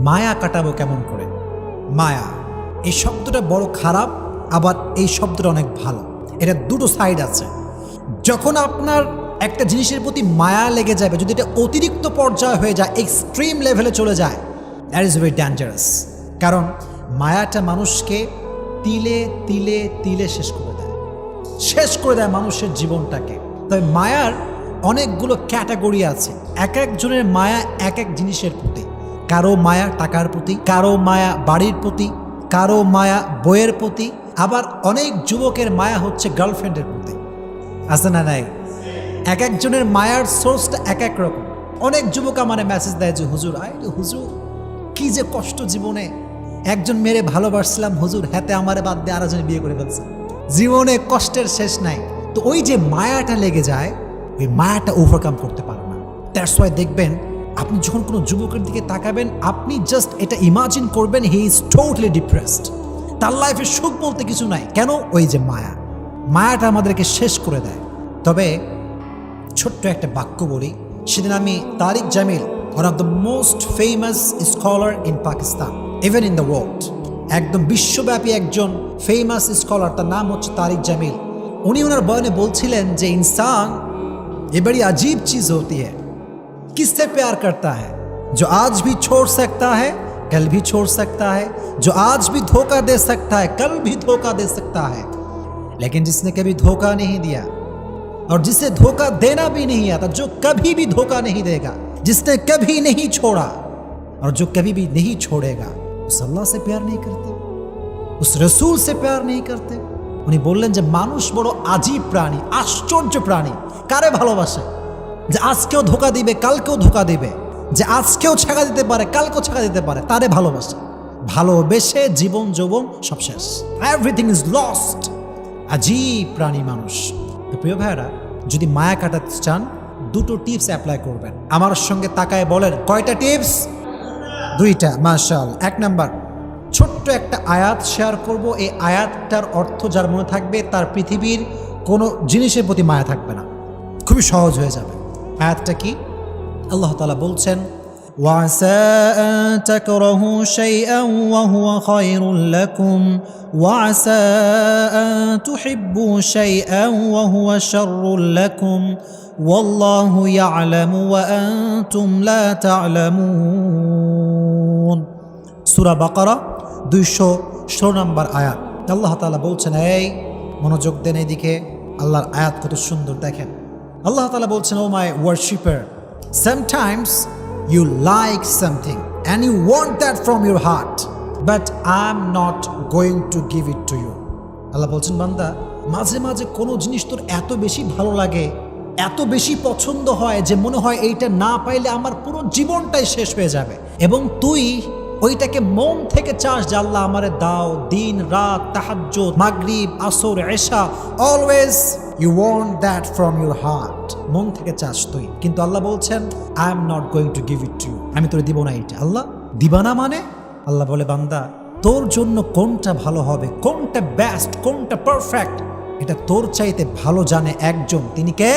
মায়া কাটাবো কেমন করে? মায়া এই শব্দটা বড় খারাপ, আবার এই শব্দটা অনেক ভালো। এটা দুটো সাইড আছে। যখন আপনার একটা জিনিসের প্রতি মায়া লেগে যাবে, যদি এটা অতিরিক্ত পর্যায়ে হয়ে যায়, এক্সট্রিম লেভেলে চলে যায়, দ্যাট ইজ ভেরি ডেঞ্জারাস। কারণ মায়াটা মানুষকে তিলে তিলে তিলে শেষ করে দেয় মানুষের জীবনটাকে। তবে মায়ার অনেকগুলো ক্যাটাগরি আছে। এক একজনের মায়া এক এক জিনিসের প্রতি। কারো মায়া টাকার প্রতি, কারো মায়া বাড়ির প্রতি, কারো মায়া বইয়ের প্রতি, আবার অনেক যুবকের মায়া হচ্ছে গার্লফ্রেন্ডের প্রতি। আছে না নাই? এক একজনের মায়ার সোর্সটা এক এক রকম। অনেক যুবক আমার মেসেজ দেয় যে হুজুর, হুজুর কি যে কষ্ট জীবনে, একজন মেরে ভালোবাসছিলাম হুজুর, হাতে আমারে বাদ দিয়ে আরেকজন বিয়ে করে ফেলছে, জীবনে কষ্টের শেষ নাই। তো ওই যে মায়াটা লেগে যায়, ওই মায়াটা ওভারকাম করতে পারে না। দ্যাটস ওয়াই দেখবেন আপনি যখন কোনো যুবকের দিকে তাকাবেন, আপনি জাস্ট এটা ইমাজিন করবেন হি ইজ টোটালি ডিপ্রেসড, তার লাইফে সুখ বলতে কিছু নাই। কেন? ওই যে মায়াটা আমাদেরকে শেষ করে দেয়। তবে ছোট্ট একটা বাক্য বলি। সেদিন আমি Tariq Jameel, one of the most famous scholar in Pakistan, even in the world, একদম বিশ্বব্যাপী একজন ফেমাস স্কলার, তার নাম হচ্ছে তারিক জামিল। উনি ওনার বয়ানে বলছিলেন যে इंसान ये बड़ी अजीब चीज होती है, किससे प्यार करता है? जो आज भी छोड़ सकता है कल भी छोड़ सकता है, जो आज भी धोखा दे सकता है कल भी धोखा दे सकता है, लेकिन जिसने कभी धोखा नहीं दिया और जिसे धोखा देना भी नहीं आता, जो कभी भी धोखा नहीं देगा, जिसने कभी नहीं छोड़ा और जो कभी भी नहीं छोड़ेगा, उस अल्लाह से प्यार नहीं करते, उस रसूल से प्यार नहीं करते। উনি বললেন যে মানুষ বড় আজীব প্রাণী, আশ্চর্য প্রাণী। কারে ভালোবাসে? যে আজকেও ধোকা দিবে কালকেও ধোকা দিবে, যে আজকেও ছাকা দিতে পারে কালকেও ছাকা দিতে পারে, তারে ভালোবাসে। ভালোবেসে জীবন যৌবন সব শেষ, এভরিথিং ইজ লস্ট। আজীব প্রাণী মানুষ। তো প্রিয় ভাইরা, যদি মায়া কাটাতে চান, দুটো টিপস অ্যাপ্লাই করবেন। আমার সঙ্গে তাকায় বলেন কয়টা টিপস? দুইটা। মাশাআল্লাহ। এক নাম্বার, ছোট্ট একটা আয়াত শেয়ার করব। এই আয়াতটার অর্থ যার মনে থাকবে তার পৃথিবীর কোনো জিনিসের প্রতি মায়া থাকবে না, খুবই সহজ হয়ে যাবে। আয়াতটা কি? আল্লাহ তাআলা বলছেন, ওয়াসা আন তাকরাহু শাইআন ওয়া হুয়া খায়রুল লাকুম ওয়াসা আন তুহিব্বু শাইআন ওয়া হুয়া শাররুল লাকুম ওয়াল্লাহু ইয়ালামু ওয়া আনতুম লা তা'লামুন। সূরা বাকারা 216 নম্বর আয়াত। আল্লাহ তাআলা বলছেন, এই মনোযোগ দেন এদিকে, আল্লাহর আয়াত কত সুন্দর দেখেন। আল্লাহ তাআলা বলছেন, ও মাই worshipper, sometimes you like something and you want that from your heart, but I'm not going to give it to you. আল্লাহ বলছেন, বান্দা, মাঝে মাঝে কোনো জিনিস তোর এত বেশি ভালো লাগে, এত বেশি পছন্দ হয় যে মনে হয় এইটা না পাইলে আমার পুরো জীবনটাই শেষ হয়ে যাবে, এবং তুই ওইটাকে মন থেকে চাস যে আল্লাহ আমারে দাও, দিন রাত তাহাজ্জুদ মাগরিব আসর এশা, always you want that from your heart, মন থেকে চাস তুই। কিন্তু আল্লাহ বলছেন, I am not going to give it to you, আমি তোরে দিব না এটা। আল্লাহ দিবা না মানে? আল্লাহ বলে, বান্দা, তোর জন্য কোনটা ভালো হবে, কোনটা বেস্ট, কোনটা পারফেক্ট, এটা তোর চাইতে ভালো জানে একজন। তিনি কে?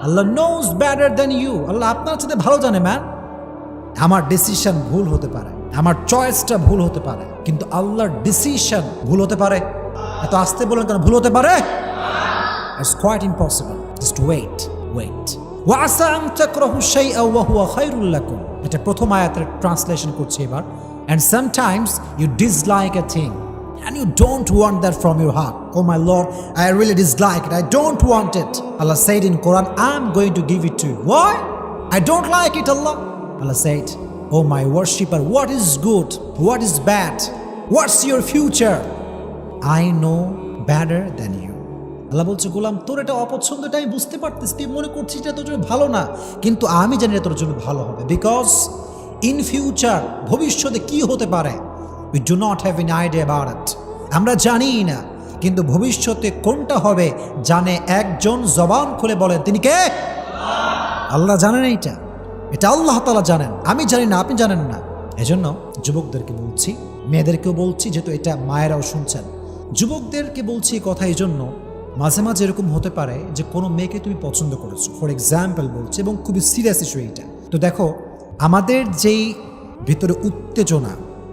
আল্লাহ নোজ বেটার দ্যান ইউ। আল্লাহ আপনার চাইতে ভালো জানে। ম্যান, আমার ডিসিশন ভুল হতে পারে, আমার চয়েসটা ভুল হতে পারে, কিন্তু আল্লাহর ডিসিশন ভুল হতে পারে? এত আসতে বলেন কেন? ভুল হতে পারে? It's quite impossible. Just wait. ওয়াসা আন তাকরাহু শাইআ ওয়া হুয়া খায়রুল লাকুম, এটা প্রথম আয়াতের ট্রান্সলেশন করছি এবার। And sometimes you dislike a thing and you don't want that from your heart. Oh my Lord, I really dislike it, I don't want it. Allah said in Quran, I'm going to give it to you. Why? I don't like it, Allah. Allah said, oh my worshipper, what is good, what is bad, what's your future? I know better than you. আল্লাহ বলছে, গোলাম, তোর এটা অপছন্দ, এটা আমি বুঝতে পারতেছি, তুই মনে করছিস এটা তোর জন্য ভালো না, কিন্তু আমি জানি এটা তোর জন্য ভালো হবে। বিকজ ইন ফিউচার, ভবিষ্যতে কি হতে পারে, we do not have any idea about it, আমরা জানি না। কিন্তু ভবিষ্যতে কোনটা হবে জানে একজন। জবান খুলে বলেন, তিনি কে? আল্লাহ জানেন। এটা আল্লাহ তাআলা জানেন, আমি জানি না, আপনি জানেন না। এজন্য যুবকদেরকে বলছি, মেয়েদেরকেও বলছি, যেহেতু এটা মায়েরাও শুনছেন, যুবকদেরকে বলছি কথা এই জন্য, মাঝে মাঝে এরকম হতে পারে যে কোনো মেয়েকে তুমি পছন্দ করেছো, ফর এক্সাম্পল বলছি, এবং খুবই সিরিয়াস ইস্যু এইটা। তো দেখো, আমাদের যেই ভেতরে উত্তেজনা,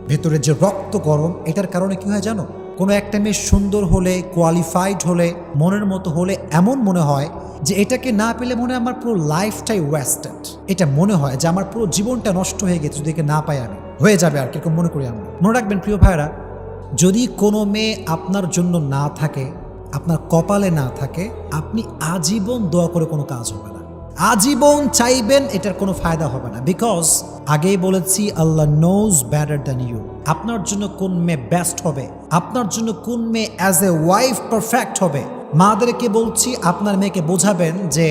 ভেতরে যে রক্ত গরম, এটার কারণে কি হয় জানো? কোনো একটা মেয়ে সুন্দর হলে, কোয়ালিফাইড হলে, মনের মতো হলে এমন মনে হয় যে এটাকে না পেলে মনে হয় আমার পুরো লাইফটাই ওয়েস্টেড। এটা মনে হয় যে আমার পুরো জীবনটা নষ্ট হয়ে গেছে যদি একে না পাই, আমি হয়ে যাবে আর কিরকম মনে করি আমরা। মনে রাখবেন প্রিয় ভাইরা, যদি কোনো মেয়ে আপনার জন্য না থাকে, আপনার কপালে না থাকে, আপনি আজীবন দোয়া করে কোনো কাজ হবে না। আজীবন চাইবেন, এটার কোনো ফায়দা হবে না। বিকজ আগেই বলেছি, আল্লাহ নোজ বেটার দ্যান ইউ। আপনার জন্য কোন মেয়ে বেস্ট হবে, আপনার জন্য কোন মেয়ে অ্যাজ এ ওয়াইফ পারফেক্ট হবে। মাদেরকে বলছি, আপনার মেয়েকে বোঝাবেন যে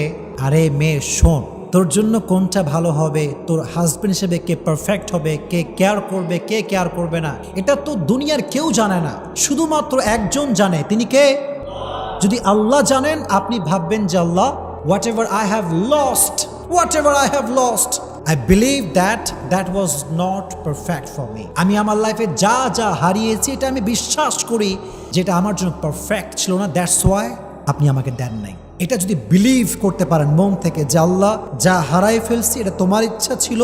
আরে মেয়ে শোন, তোর জন্য কোনটা ভালো হবে, তোর হাজবেন্ড হিসেবে কে পারফেক্ট হবে, কে কেয়ার করবে, কে কেয়ার করবে না, এটা তো দুনিয়ার কেউ জানে না, শুধুমাত্র একজন জানে। তিনি কে? যদি আল্লাহ জানেন, আপনি ভাববেন যে আল্লাহ, whatever I have lost, I believe that was not perfect for me. আমি আমার লাইফে যা যা হারিয়েছি, এটা আমি বিশ্বাস করি যেটা আমার জন্য পারফেক্ট ছিল না, দ্যাটস ওয়াই আপনি আমাকে দেন নাই। এটা যদি বিলিভ করতে পারেন মন থেকে যে আল্লাহ, যা হারাই ফেলছি এটা তোমার ইচ্ছা ছিল,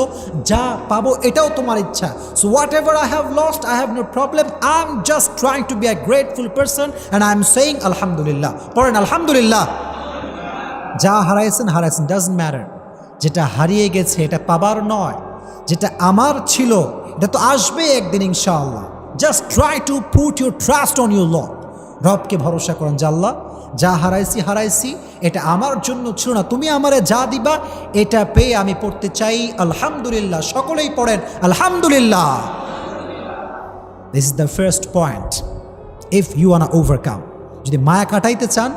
যা পাবো এটাও তোমার ইচ্ছা। So whatever I have lost, I have no problem. I'm just trying to be a grateful person and I'm saying alhamdulillah. পড়েন আলহামদুলিল্লাহ। যা হারাইছেন ডাজন্ট ম্যাটার। যেটা হারিয়ে গেছে এটা পাবার নয়, যেটা আমার ছিল এটা তো আসবে একদিন ইনশাআল্লাহ। Just try to put your trust on your Lord. রবকে ভরসা করেন যে আল্লাহ, যা হারাইছি এটা আমার জন্য ছিল না, তুমি আমারে যা দিবা এটা পেয়ে আমি পড়তে চাই আলহামদুলিল্লাহ। সকলেই পড়েন আলহামদুলিল্লাহ। This is the first point. If you want overcome, যদি মায়া কাটাইতে চান,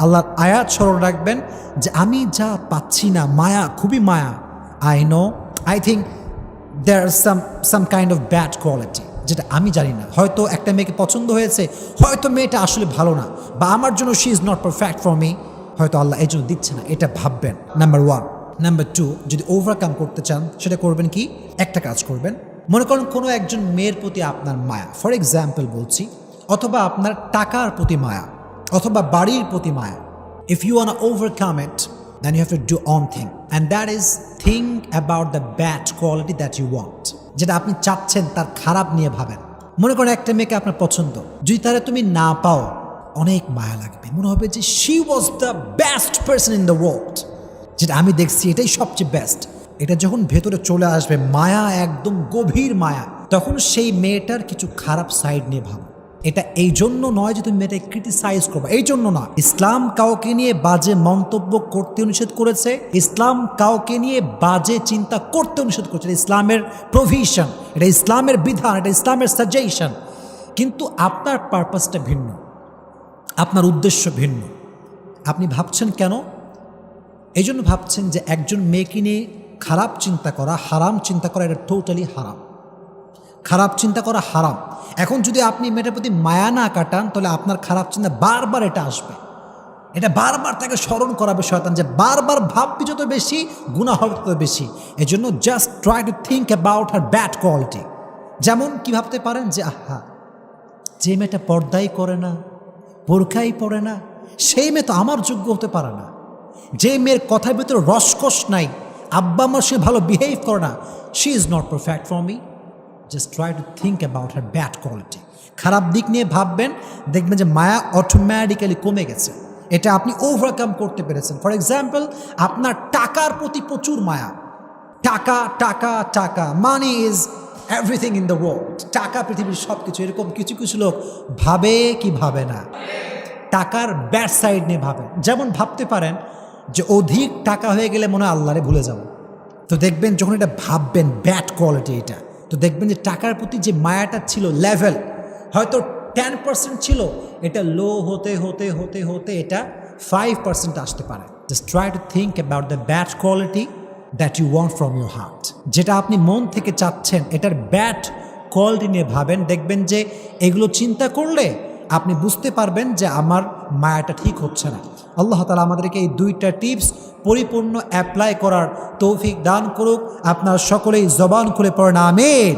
আল্লাহর আয়াত স্মরণ রাখবেন যে আমি যা পাচ্ছি না, মায়া, খুবই মায়া। I think there some kind of bad quality, যেটা আমি জানি না। হয়তো একটা মেয়েকে পছন্দ হয়েছে, হয়তো মেয়েটা আসলে ভালো না, বা আমার জন্য she is not perfect for me, হয়তো আল্লাহ এই জন্য দিচ্ছে না, এটা ভাববেন। নাম্বার 1। নাম্বার 2, যদি ওভারকাম করতে চান, সেটা করবেন কি? একটা কাজ করবেন। মনে করেন কোনো একজন মেয়ের প্রতি আপনার মায়া, ফর এক্সাম্পল বলছি, অথবা আপনার টাকার প্রতি মায়া, অথবা বাড়ির প্রতি মায়া। If you want to overcome it, then you have to do one thing, and that is think about the bad quality that you want. যেটা আপনি চাচ্ছেন তার খারাপ নিয়ে ভাবেন। মনে করেন একটা মেয়েকে আপনার পছন্দ, যদি তারা তুমি না পাও, অনেক মায়া লাগবে, মনে হবে যে she was the best person in the world, যেটা আমি দেখছি এটাই সবচেয়ে বেস্ট। এটা যখন ভেতরে চলে আসবে মায়া, একদম গভীর মায়া, তখন সেই মেয়েটার কিছু খারাপ সাইড নিয়ে ভাবো। এটা এই জন্য নয় যে তুমি মেয়েটাকে ক্রিটিসাইজ করবে, এই জন্য না। ইসলাম কাউকে নিয়ে বাজে মন্তব্য করতে নিষেধ করেছে, ইসলাম কাউকে নিয়ে বাজে চিন্তা করতে নিষেধ করেছে। ইসলামের প্রভিশন, এটা ইসলামের বিধান, এটা ইসলামের সাজেশন। কিন্তু আপনার পারপাসটা ভিন্ন, আপনার উদ্দেশ্য ভিন্ন। আপনি ভাবছেন কেন? এই জন্য ভাবছেন যে একজন মেয়েকে নিয়ে খারাপ চিন্তা করা, হারাম চিন্তা করা, এটা টোটালি হারাম। খারাপ চিন্তা করা হারাম। এখন যদি আপনি মেয়েটার প্রতি মায়া না কাটান, তাহলে আপনার খারাপ চিন্তা বারবার এটা আসবে, এটা বারবার তাকে স্মরণ করাবে শয়তান, যে বারবার ভাববি যত বেশি, গুনাহ হবে তত বেশি। এই জন্য just try to think about her bad quality. যেমন কি ভাবতে পারেন যে আহা, যে মেয়েটা পর্দাই করে না, বোরখাই পরে না, সেই মেয়ে তো আমার যোগ্য হতে পারে না। যে মেয়ের কথার ভিতরে রসকস নাই, আব্বা আমার সে ভালো বিহেভ করে না, she is not perfect for me. Just try to think about her bad quality. খারাপ দিক নিয়ে ভাববেন, দেখবেন যে মায়া অটোমেটিক্যালি কমে গেছে। এটা আপনি ওভারকাম করতে পেরেছেন। ফর এক্সাম্পল, আপনার টাকার প্রতি প্রচুর মায়া, টাকা টাকা টাকা, money is everything in the world. টাকা পৃথিবীর সব কিছু। এরকম কিছু কিছু লোক ভাবে কি ভাবে না, টাকার ব্যাড সাইড নিয়ে ভাবে। যেমন ভাবতে পারেন যে অধিক টাকা হয়ে গেলে মনে হয় আল্লাহরে ভুলে যাব। তো দেখবেন যখন এটা ভাববেন ব্যাড কোয়ালিটি এটা, তো দেখবেন যে টাকার প্রতি যে মায়াটা ছিল লেভেল হয়তো 10% ছিল, এটা লো হতে হতে হতে হতে এটা 5% আসতে পারে। Just try to think about the bad quality that you want from your heart. যেটা আপনি মন থেকে চাচ্ছেন, এটার ব্যাড কোয়ালিটি নিয়ে ভাবেন। দেখবেন যে এগুলো চিন্তা করলে আপনি বুঝতে পারবেন যে আমার মায়াটা ঠিক হচ্ছে না। আল্লাহ তাআলা আমাদেরকে এই 2টা টিপস পরিপূর্ণ অ্যাপ্লাই করার তৌফিক দান করুক। আপনার সকলেই জবান খুলে পড়েন আমিন।